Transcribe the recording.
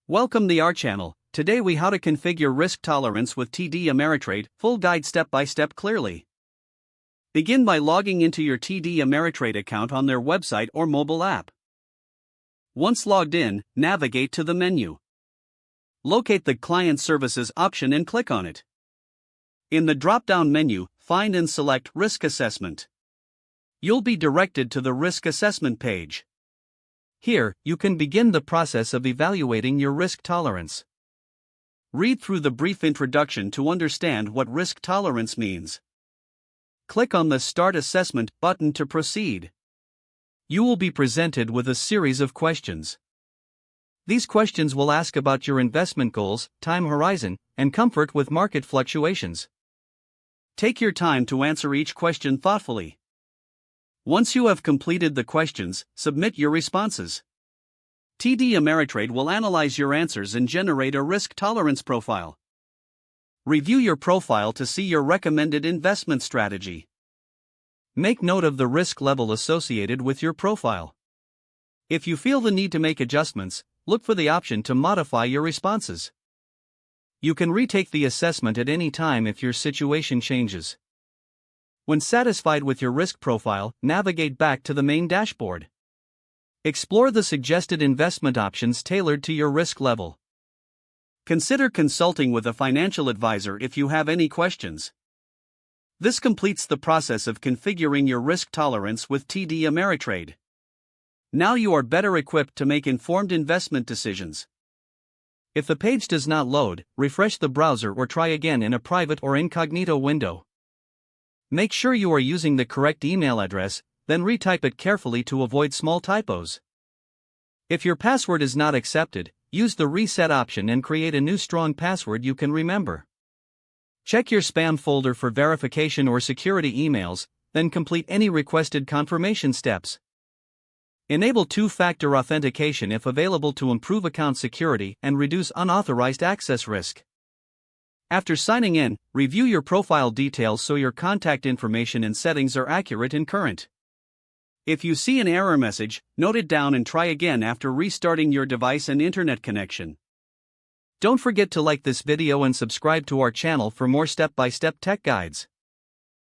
Welcome to our channel. Today we how to configure risk tolerance with TD Ameritrade, full guide step by step clearly. Begin by logging into your TD Ameritrade account on their website or mobile app. Once logged in, navigate to the menu. Locate the Client Services option and click on it. In the drop-down menu, find and select Risk Assessment. You'll be directed to the Risk Assessment page. Here, you can begin the process of evaluating your risk tolerance. Read through the brief introduction to understand what risk tolerance means. Click on the Start Assessment button to proceed. You will be presented with a series of questions. These questions will ask about your investment goals, time horizon, and comfort with market fluctuations. Take your time to answer each question thoughtfully. Once you have completed the questions, submit your responses. TD Ameritrade will analyze your answers and generate a risk tolerance profile. Review your profile to see your recommended investment strategy. Make note of the risk level associated with your profile. If you feel the need to make adjustments, look for the option to modify your responses. You can retake the assessment at any time if your situation changes. When satisfied with your risk profile, navigate back to the main dashboard. Explore the suggested investment options tailored to your risk level. Consider consulting with a financial advisor if you have any questions. This completes the process of configuring your risk tolerance with TD Ameritrade. Now you are better equipped to make informed investment decisions. If the page does not load, refresh the browser or try again in a private or incognito window. Make sure you are using the correct email address, then retype it carefully to avoid small typos. If your password is not accepted, use the reset option and create a new strong password you can remember. Check your spam folder for verification or security emails, then complete any requested confirmation steps. Enable two-factor authentication if available to improve account security and reduce unauthorized access risk. After signing in, review your profile details so your contact information and settings are accurate and current. If you see an error message, note it down and try again after restarting your device and internet connection. Don't forget to like this video and subscribe to our channel for more step-by-step tech guides.